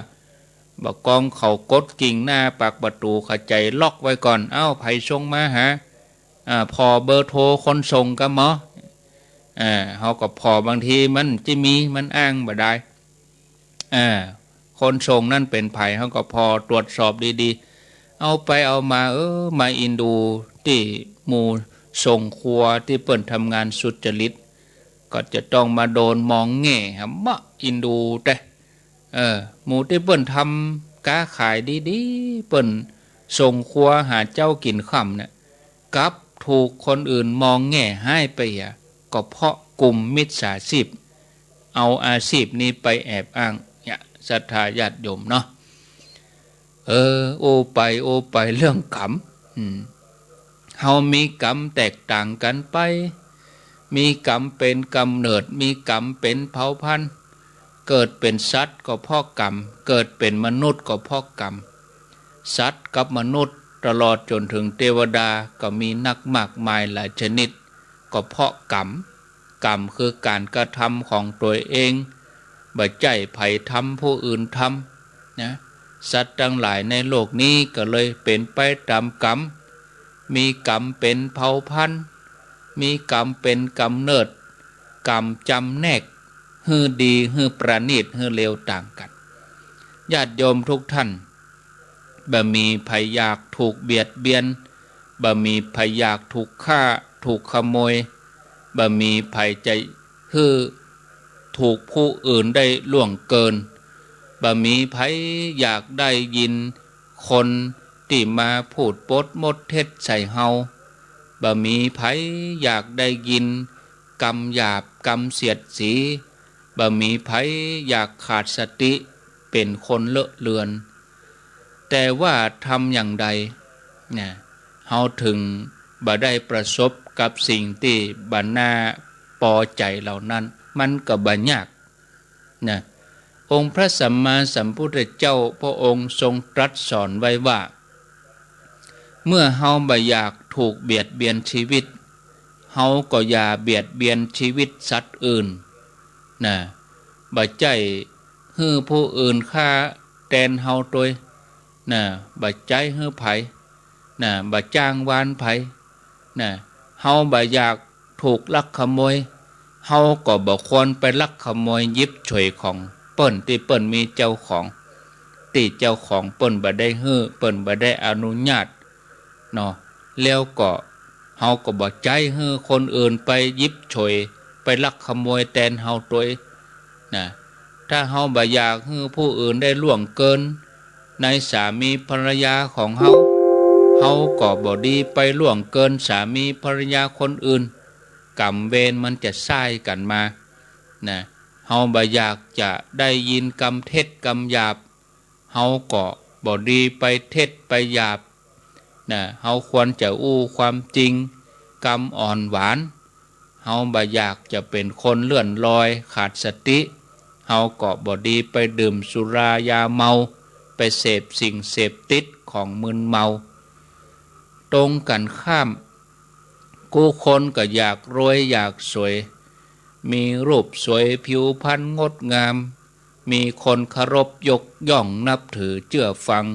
บ่กองเขากดกิ่งหน้าปากประตูเข้าใจล็อกไว้ก่อนเอ้าไผส่งมาหาพอเบอร์โทรคนส่งก็หมอเฮาก็พอบางทีมันจะมีมันอ้างบ่ได้คนส่งนั่นเป็นไผเฮาก็พอตรวจสอบดีๆเอาไปเอามามาอินดูที่หมู่ส่งครัวที่เปิ้นทำงานสุจริตก็จะต้องมาโดนมองแง่หำมะอินดูแต่หมู่ที่เปิ้นทำค้าขายดีๆเปิ้นส่งครัวหาเจ้ากินค่ำเนี่ยกับถูกคนอื่นมองแง่ให้ไปก็เพราะกลุ่มมิจฉาชีพเอาอาชีพนี้ไปแอบอ้างเนี่ยศรัทธาญาติโยมเนาะ โอไปเรื่องกรรมเฮามีกรรมแตกต่างกันไปมีกรรมเป็นกำเนิดมีกรรมเป็นเผ่าพันธุ์เกิดเป็นสัตว์ก็เพราะกรรมเกิดเป็นมนุษย์ก็เพราะกรรมสัตว์กับมนุษย์ตลอดจนถึงเทวดาก็มีนักมากมายหลายชนิดก็เพราะกรรมคือการกระทำของตัวเองบ่ใจไผทำผู้อื่นทำนะสัตว์ทั้งหลายในโลกนี้ก็เลยเป็นไปตามกรรมมีกรรมเป็นเผ่าพันธุ์มีกรรมเป็นกำเนิดกรรมจำแนกฮือดีฮือประณีตฮือเลวต่างกันญาติโยมทุกท่านบ่มีภัยอยากถูกเบียดเบียนบ่มีภัยอยากถูกฆ่าถูกขโมยบ่มีภัยใจฮือถูกผู้อื่นได้ล่วงเกินบ่มีภัยอยากได้ยินคนที่มาพูดปดมดเท็จใส่เฮาบ่มีไผอยากได้ยินกรรมหยาบกรรมเสียดสีบ่มีไผอยากขาดสติเป็นคนเลอะเลือนแต่ว่าทำอย่างใดเนี่ยเฮาถึงบ่ได้ประสบกับสิ่งที่บ่น่าพอใจเหล่านั้นมันก็บ่ยากนะองค์พระสัมมาสัมพุทธเจ้าพระองค์ทรงตรัสสอนไว้ว่าเมื่อเฮาบ่อยากถูกเบียดเบียนชีวิตเฮาก็อย่าเบียดเบียนชีวิตสัตว์อื่นนะบ่ใจฮื้อผู้อื่นฆ่าแทนเฮาโดยนะบ่ใจฮื้อไผนะบ่จ้างวานไผนะเฮาบ่อยากถูกลักขโมยเฮาก็บ่ควรไปลักขโมยหยิบฉวยของเปิ้นที่เปิ้นมีเจ้าของที่เจ้าของเปิ้นบ่ได้ฮื้อเปิ้นบ่ได้อนุญาตเนาะแล้วก็เฮาก็บ่ใจให้คนอื่นไปหยิบฉวยไปลักขโมยแทนเฮาตัวนะถ้าเฮาบ่อยากให้ผู้อื่นได้ล่วงเกินในสามีภรรยาของเฮาก็บ่ดีไปล่วงเกินสามีภรรยาคนอื่นกรรมเวรมันจะส่ายกันมานะเฮาบ่อยากจะได้ยินกรรมเท็จกรรมหยาบเฮาก็บ่ดีไปเท็จไปหยาบนะเฮาควรจะอู้ความจริงกรรมอ่อนหวานเฮาบ่อยากจะเป็นคนเลื่อนลอยขาดสติเฮาก็บ่ดีไปดื่มสุรายาเมาไปเสพสิ่งเสพติดของมึนเมาตรงกันข้ามกูคนก็อยากรวยอยากสวยมีรูปสวยผิวพรรณงดงามมีคนเคารพยกย่องนับถือเชื่อฟัง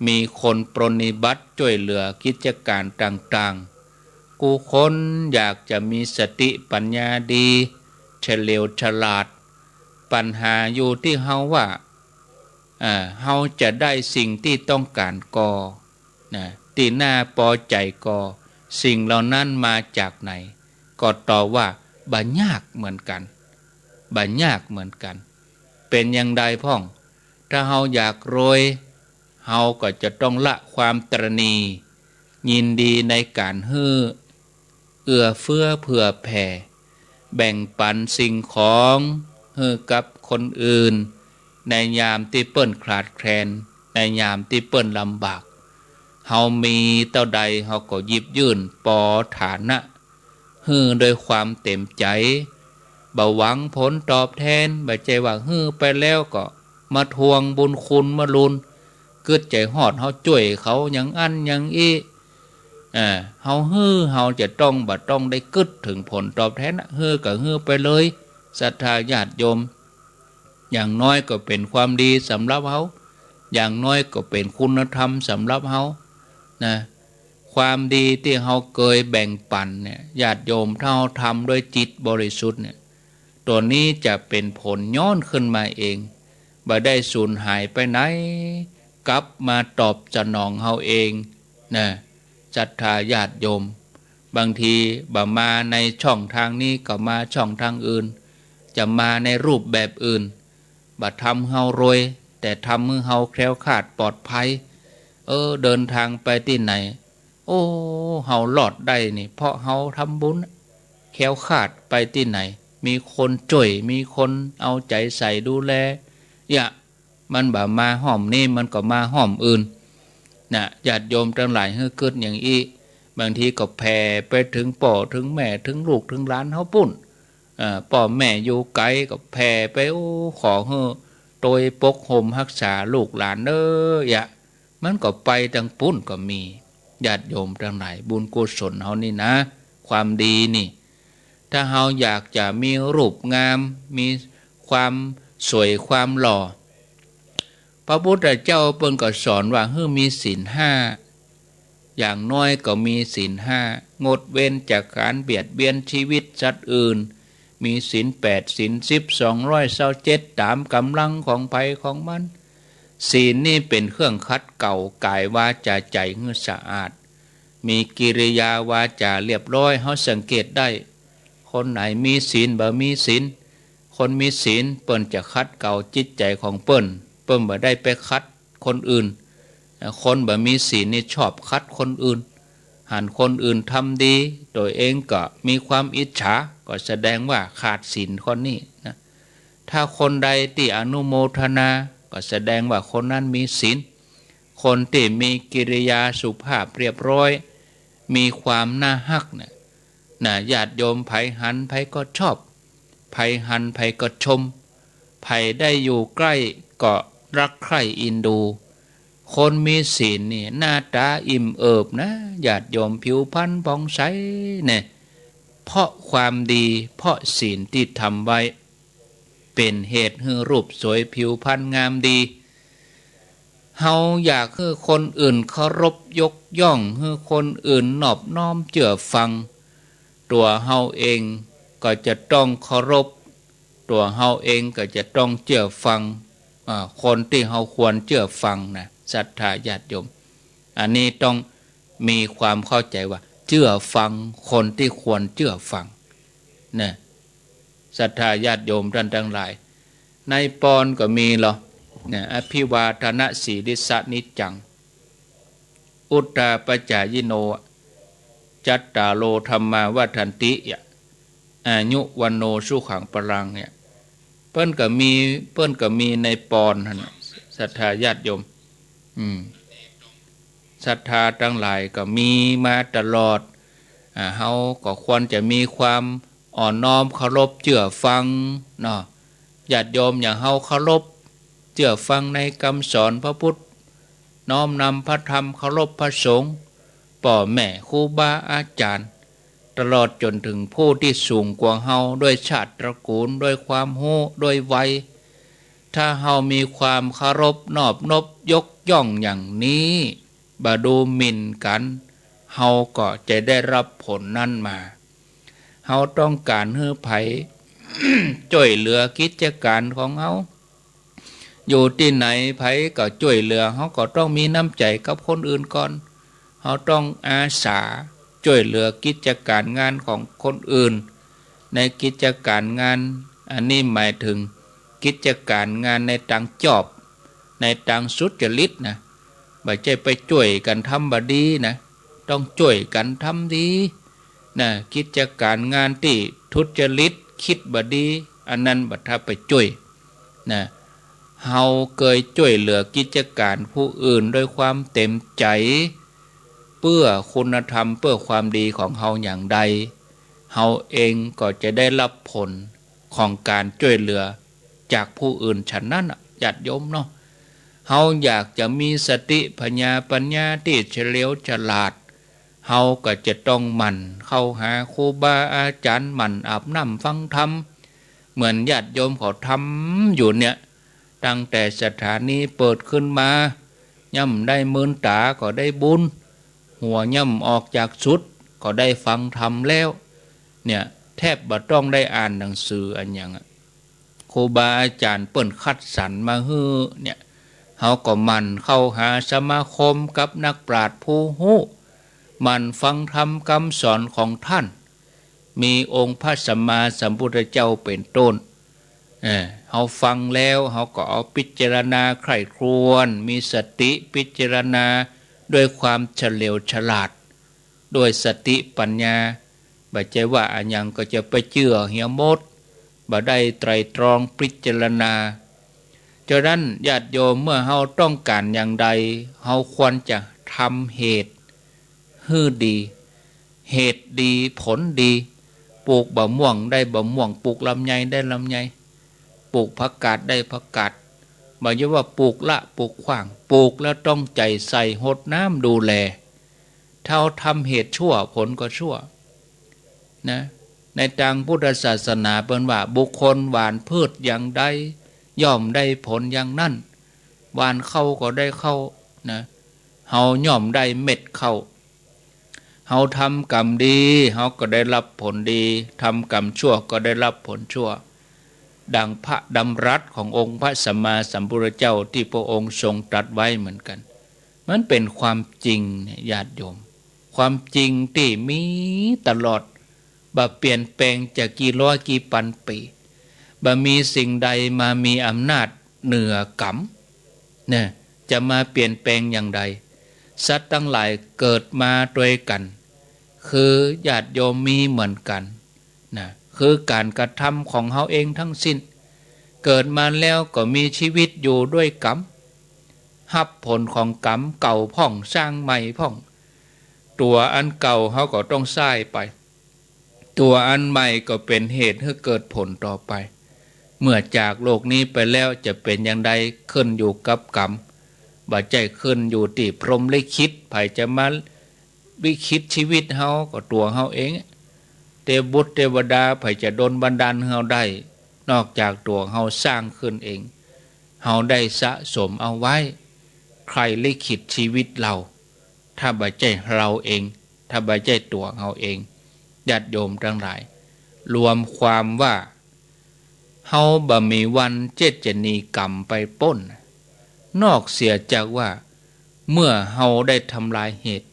มีคนปรนนิบัติช่วยเหลือกิจการต่างๆกูคนอยากจะมีสติปัญญาดีเฉลียวฉลาดปัญหาอยู่ที่เฮาว่าเฮาจะได้สิ่งที่ต้องการก่อที่น่าพอใจก่อสิ่งเหล่านั้นมาจากไหนก็ตอบว่าบ่ยากเหมือนกันบ่ยากเหมือนกันเป็นอย่างใดพ่องถ้าเฮาอยากรวยเฮาก็จะต้องละความตระหนี่ยินดีในการเอื้อเฟื้อเผื่อแผ่แบ่งปันสิ่งของให้กับคนอื่นในยามที่เปิ้นขาดแคลนในยามที่เปิ้นลำบากเฮามีเท่าใดเฮาก็หยิบยื่นปอฐานะฮื้อโดยความเต็มใจบ่หวังผลตอบแทนบ่ใจว่าฮื้อไปแล้วก็มาทวงบุญคุณมาลุนกึดใจฮอดเฮาช่วยเขาอย่างอันอย่างอีเฮาฮื้อเฮาจะต้องได้กึดถึงผลตอบแทนฮื้อก็ฮื้อไปเลยศรัทธาญาติโยมอย่างน้อยก็เป็นความดีสำหรับเฮาอย่างน้อยก็เป็นคุณธรรมสำหรับเฮานะความดีที่เฮาเคยแบ่งปันเนี่ยญาติโยมถ้าเฮาทำด้วยจิตบริสุทธิ์เนี่ยตัวนี้จะเป็นผลย้อนขึ้นมาเองบ่ได้สูญหายไปไหนกลับมาตอบสนองเฮาเองนะศรัทธาญาติโยมบางทีบ่มาในช่องทางนี้ก็มาช่องทางอื่นจะมาในรูปแบบอื่นบ่ทำเฮารวยแต่ทำให้เฮาแคล้วคลาดปลอดภัยเดินทางไปที่ไหนโอ้เฮารอดได้นี่เพราะเฮาทำบุญแคล้วคลาดไปที่ไหนมีคนช่วยมีคนเอาใจใส่ดูแล มันบ่มาห้อมนี่มันก็มาห้อมอื่นนะญาติโยมทั้งหลายเฮ้อเกิดอย่างอีบางทีก็แผ่ไปถึงพ่อถึงแม่ถึงลูกถึงหลานเฮาปุ่นพ่อแม่อยู่ไกลก็แผ่ไปโอ้ขอเฮ้อโดยปกห่มรักษาลูกหลานเด้อยะมันก็ไปทางปุ่นก็มีญาติโยมทั้งหลายบุญกุศลเฮานี่นะความดีนี่ถ้าเฮาอยากจะมีรูปงามมีความสวยความหล่อพระพุทธเจ้าเพิ่นก็สอนว่าให้มีศีลห้าอย่างน้อยก็มีศีลห้างดเว้นจากการเบียดเบียนชีวิตสัตว์อื่นมีศีล8ศีล10 227ตามกำลังของภัยของมันศีลนี่เป็นเครื่องคัดเก่ากายวาจาใจให้สะอาดมีกิริยาวาจาเรียบร้อยเฮาสังเกตได้คนไหนมีศีลบ่มีศีลคนมีศีลเปิ้นจะคัดเก่าจิตใจของเปิ้นบ่ได้ไปคัดคนอื่นคนบ่มีศีลนี่ชอบคัดคนอื่นหันคนอื่นทำดีตัวเองก็มีความอิจฉาก็แสดงว่าขาดศีลคนนี้นะถ้าคนใดที่อนุโมทนาก็แสดงว่าคนนั้นมีศีลคนที่มีกิริยาสุภาพเรียบร้อยมีความน่าฮักนะญาติโยมไผหันไผก็ชอบไผหันไผก็ชมไผได้อยู่ใกล้ก็รักใคร่อินดูคนมีศีลนี่หน้าตาอิ่มเอิบนะญาติโยมผิวพรรณผ่องใสเนี่ยเพราะความดีเพราะศีลที่ทำไว้เป็นเหตุให้รูปสวยผิวพรรณงามดีเฮาอยากให้คนอื่นเคารพยกย่องให้คนอื่นนอบน้อมเชื่อฟังตัวเฮาเองก็จะต้องเคารพตัวเฮาเองก็จะต้องเชื่อฟังคนที่เฮาควรเชื่อฟังนะศรัทธาญาติโยมอันนี้ต้องมีความเข้าใจว่าเชื่อฟังคนที่ควรเชื่อฟังนะศรัทธาญาติโยมท่านทั้งหลายในปอนก็มีหรอเนี่ยอภิวาทนะสีลิสะนิจังอุตตาปจายโนจัตตาโลธรรมาวัฏันติอายุวันโนสุขังปรังเนี่ยเปิ้นก็มีในปอนศรัทธาญาติโยมศรัทธาทั้งหลายก็มีมาตลอดเฮาก็ควรจะมีความอ่อนน้อมเคารพเชื่อฟังเนาะญาติโยมอย่างเฮาเคารพเชื่อฟังในคำสอนพระพุทธน้อมนำพระธรรมเคารพพระสงฆ์พ่อแม่ครูบาอาจารย์ตลอดจนถึงผู้ที่สูงกว่าเฮาด้วยชาติตระกูลด้วยความรู้ด้วยวัยถ้าเฮามีความเคารพนอบนบยกย่องอย่างนี้บ่ดูหมิ่นกันเฮาก็จะได้รับผลนั้นมาเฮาต้องการให้ไผ ช่วยเหลือกิจการของเฮาอยู่ที่ไหนไผก็ช่วยเหลือเฮาก็ต้องมีน้ำใจกับคนอื่นก่อนเฮาต้องอาสาช่วยเหลือกิจการงานของคนอื่นในกิจการงานอันนี้หมายถึงกิจการงานในทางจอบในทางสุจริตนะไม่ใช่ไปช่วยกันทำบดีนะต้องช่วยกันทำดีนะกิจการงานที่ทุจริตคิดบดีอันนั้นบัดถ้าไปช่วยนะเฮาเคยช่วยเหลือกิจการผู้อื่นด้วยความเต็มใจเพื่อคุณธรรมเพื่อความดีของเฮาอย่างใดเฮาเองก็จะได้รับผลของการช่วยเหลือจากผู้อื่นฉะนั้นญาติโยมเนาะเฮาอยากจะมีสติปัญญาที่เฉลียวฉลาดเฮาก็จะต้องหมั่นเข้าหาครูบาอาจารย์หมั่นอาบน้ำฟังธรรมเหมือนญาติโยมเขาทำอยู่เนี่ยตั้งแต่สถานีเปิดขึ้นมาย่ำได้มื่นตาก็ได้บุญหัวย่ำออกจากสุดก็ได้ฟังธรรมแล้วเนี่ยแทบบ่ต้องได้อ่านหนังสืออันอย่างครูบาอาจารย์เปิ้นคัดสรรมาฮื้อเนี่ยเฮาก็มันเข้าหาสมาคมกับนักปราชญ์ผู้รู้มันฟังธรรมคำสอนของท่านมีองค์พระสัมมาสัมพุทธเจ้าเป็นต้นเฮาฟังแล้วเฮาก็เอาพิจารณาใคร่ครวญมีสติพิจารณาด้วยความเฉลียวฉลาดด้วยสติปัญญาบ่ใช่ว่าอันยังก็จะไปเชื่อเหี่ยมดบ่ได้ไตรตรองพิจารณา ฉะนั้นญาติโยมเมื่อเฮาต้องการอย่างใดเฮาควรจะทำเหตุให้ดี เหตุดีผลดีปลูกบะม่วงได้บะม่วงปลูกลำไยได้ลำไยปลูกผักกาดได้ผักกาดบ่ใช่ว่าปลูกละปลูกขว้างปลูกแล้วต้องใจใส่หดน้ำดูแลถ้าทำเหตุชั่วผลก็ชั่วนะในทางพุทธศาสนาเป็นว่าบุคคลหว่านพืชอย่างใดย่อมได้ผลอย่างนั้นหว่านเข้าก็ได้เข้านะเฮาย่อมได้เม็ดเข้าเฮาทำกรรมดีเฮาก็ได้รับผลดีทำกรรมชั่วก็ได้รับผลชั่วดังพระดำรัสขององค์พระสัมมาสัมพุทธเจ้าที่พระองค์ทรงตรัสไว้เหมือนกันมันเป็นความจริงญาติโยมความจริงที่มีตลอดบ่เปลี่ยนแปลงจากกี่ร้อยกี่พันปีบ่มีสิ่งใดมามีอำนาจเหนือกรรมเนี่ยจะมาเปลี่ยนแปลงอย่างใดสัตว์ทั้งหลายเกิดมาด้วยกันคือญาติโยมมีเหมือนกันนะคือการกระทำของเขาเองทั้งสิ้นเกิดมาแล้วก็มีชีวิตอยู่ด้วยกรรมรับผลของกรรมเก่าพ่องสร้างใหม่พ่องตัวอันเก่าเขาก็ต้องสร้างไปตัวอันใหม่ก็เป็นเหตุให้เกิดผลต่อไปเมื่อจากโลกนี้ไปแล้วจะเป็นอย่างใดขึ้นอยู่กับกรรมบ่ใจขึ้นอยู่ที่พรหมลิขิตไผจะมาวิคิดชีวิตเฮาก็ตัวเฮาเองเทพบุตรเทวดาไผจะดลบันดาลเฮาได้นอกจากตัวเฮาสร้างขึ้นเองเฮาได้สะสมเอาไว้ใครลิขิตชีวิตเราถ้าบ่ใจเราเองถ้าบ่ใจตัวเฮาเองญาติโยมทั้งหลายรวมความว่าเฮาบ่มีวันเจตจะหนีกรรมไปป้นนอกเสียจากว่าเมื่อเฮาได้ทำลายเหตุ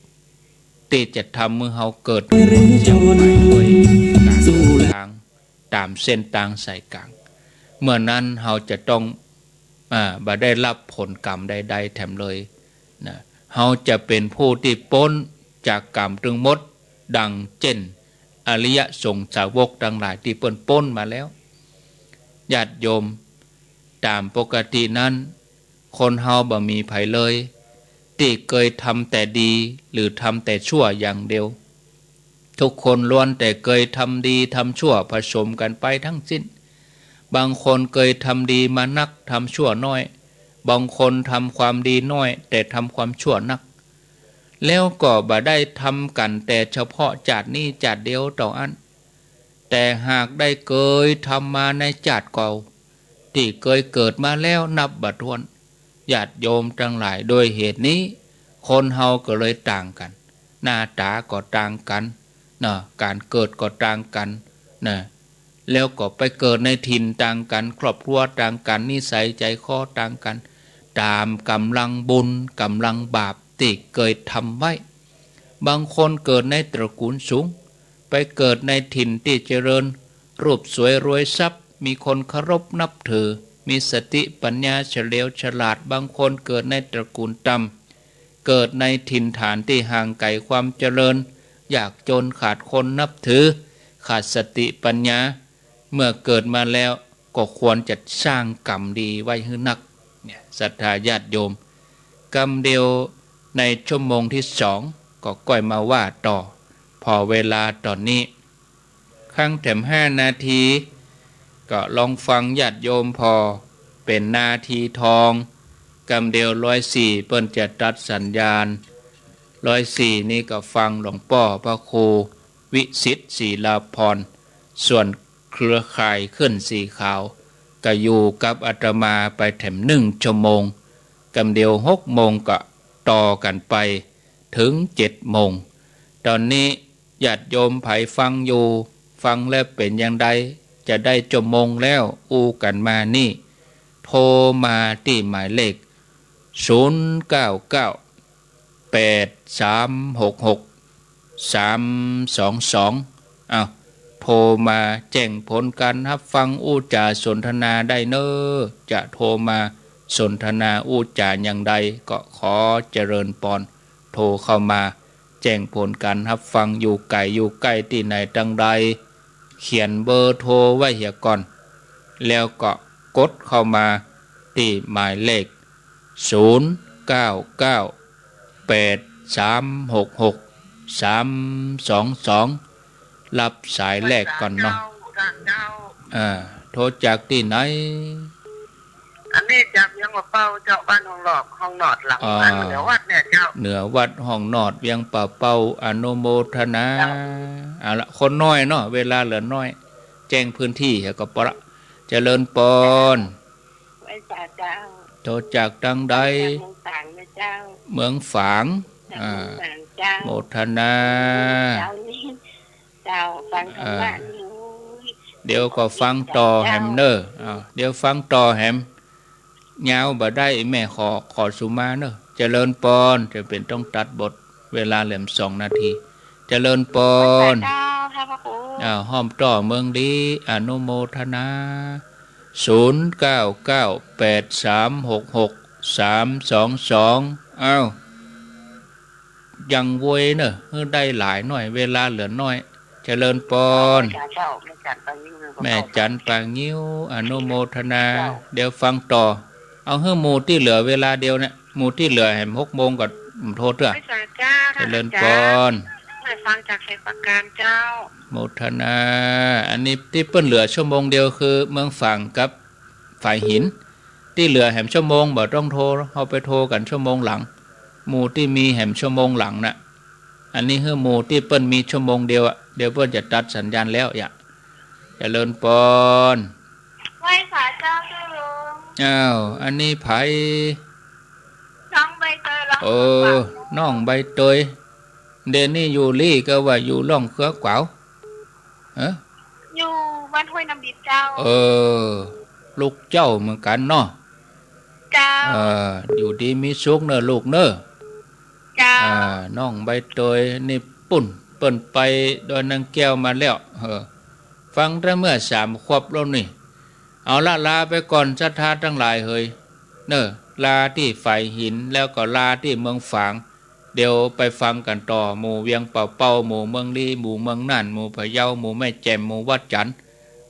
ที่จะทำเมื่อเฮาเกิดอย่างไปด้วยการทางตามเส้นทางสายกลางเมื่อนั้นเฮาจะต้องบ่ได้รับผลกรรมใดๆแถมเลยนะเฮาจะเป็นผู้ที่พ้นจากกรรมทั้งหมดดังเช่นอริยสงฆ์สาวกทั้งหลายที่เปิ้นพ้นมาแล้วญาติโยมตามปกตินั้นคนเฮาบ่มีไผเลยที่เคยทำแต่ดีหรือทำแต่ชั่วอย่างเดียวทุกคนล้วนแต่เคยทำดีทำชั่วผสมกันไปทั้งสิ้นบางคนเคยทำดีมานักทำชั่วน้อยบางคนทำความดีน้อยแต่ทำความชั่วนักแล้วก็บ่ได้ทำกันแต่เฉพาะจาดนี้จาดเดียวต่ออันแต่หากได้เคยทำมาในจาดเก่าที่เคยเกิดมาแล้วนับบ่ถ้วนญาติโยมทั้งหลายโดยเหตุนี้คนเฮาก็เลยต่างกันหน้าตาก็ต่างกันนะการเกิดก็ต่างกันนะแล้วก็ไปเกิดในถิ่นต่างกันครอบครัวต่างกันนิสัยใจคอต่างกันตามกำลังบุญกำลังบาปที่เคยทำไว้บางคนเกิดในตระกูลสูงไปเกิดในถิ่นที่เจริญรูปสวยรวยทรัพย์มีคนเคารพนับถือมีสติปัญญาเฉลียวฉลาดบางคนเกิดในตระกูลต่ำเกิดในถิ่นฐานที่ห่างไกลความเจริญอยากจนขาดคนนับถือขาดสติปัญญาเมื่อเกิดมาแล้วก็ควรจะสร้างกรรมดีไว้ให้นักเนี่ยศรัทธาญาติโยมกรรมเดียวในชั่วโมงที่2ก็ก้อยมาว่าต่อพอเวลาตอนนี้ข้างแถม5 นาทีก็ลองฟังญาติโยมพอเป็นนาทีทองกำเดียว104เปิ้นจะตัดสัญญาณ104นี่ก็ฟังหลวงพ่อพระครูวิสิทธิ์ศิลาพรส่วนเครือข่ายขึ้นสีขาวก็อยู่กับอาตมาไปแถม1 ชั่วโมงกำเดียว6 โมงก็ต่อกันไปถึง7 โมงตอนนี้ญาติโยมไผฟังอยู่ฟังแล้วเป็นอย่างใดจะได้ชั่วโมงแล้วอู้กันมานี่โทรมาที่หมายเลข0998366322อ้าวโทรมาแจ้งผลการรับฟังอู้จาสนทนาได้เนอจะโทรมาสนทนาอู้จาอย่างใดก็ขอเจริญพรโทรเข้ามาแจ้งผลการรับฟังอยู่ไกลอยู่ใกล้ที่ไหนตั้งใดเขียนเบอร์โทรไว้เหียก่อนแล้วก็กดเข้ามา ที่หมายเลข0998366322รับสายแรกก่อนเนาะโทรจากที่ไหนอันนี้จากยังว่าเป้าเจ้าบ้านห้องหลอกห้องนอดหลังบ้านเหนือวัดเนี่ยเจ้าเหนือวัดห้องนอดเวียงป่าเป้าอนุโมทนาเอาละคนน้อยเนาะเวลาเหลือน้อยแจ้งพื้นที่ก็ปะเจริญปนไว้จ่าเจ้าโทรจากดังใดเมืองฝางโมทนาเจ้าฟังธรรมะเดี๋ยวก็ฟังต่อแฮมเนอร์เดี๋ยวฟังต่อแฮมยาวบ่ได้แม่ขอสุมาเนอะเจริญปนจะเป็นต้องตัดบทเวลาเหลือ2 นาทีเจริญปนห้อมต่อเมืองดีอนุโมทนา0998366322ยังเว้ยเนอะได้หลายหน่อยเวลาเหลือน้อยเจริญปนแม่จันปางยิ้วอนุโมทนาเดี๋ยวฟังต่อเอาเฮือหมู่ที่เหลือเวลาเดียวเนี่ยหมู่ที่เหลือแห่ม6 โมงก่อนโทษเถอะเจริญปนฟังจากเสประการเจ้าโมทนาอันนี้ที่เปิ้นเหลือชั่วโมงเดียวคือเมืองฝั่งกับฝ่ายหินที่เหลือแห่มชั่วโมงบ่ต้องโทรเอาไปโทรกันชั่วโมงหลังหมู่ที่มีแห่มชั่วโมงหลังน่ะอันนี้คือหมู่ที่เปิ้นมีชั่วโมงเดียวเดี๋ยวเปิ้นจะตัดสัญญาณแล้วอย่าเจริญปนไหว้พระเจ้าด้วยลุงอันนี้ไผน้องใบเตยน้องใบเตยเดนนี่อยู่ลี่ก็ว่าอยู่ล่องเครือขวาวอยู่บ้านห้วยน้ำดิบเจ้าลูกเจ้าเหมือนกันเนาะเจ้าอยู่ดีมีสุขเนอะลูกเนอะเจ้าน้องใบเตยนี่ปุ่นเปิ้นไปโดยนางแก้วมาแล้วฟังได้เมื่อ3 ขวบแล้วนี่เอาละลาไปก่อนศรัทธาทั้งหลายเฮ้ยเนอะลาที่ฝ่ายหินแล้วก็ลาที่เมืองฝางเดี๋ยวไปฟังกันต่อหมู่เวียงเป่าเป่าหมู่เมืองลีหมู่เมืองน่านหมู่พะเยาหมู่แม่แจ่มหมู่วัดจันทร์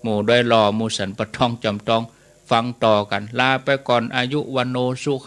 หมู่ดอยหล่อหมู่สันปะทองจำตองฟังต่อกันลาไปก่อนอายุวันโนสุข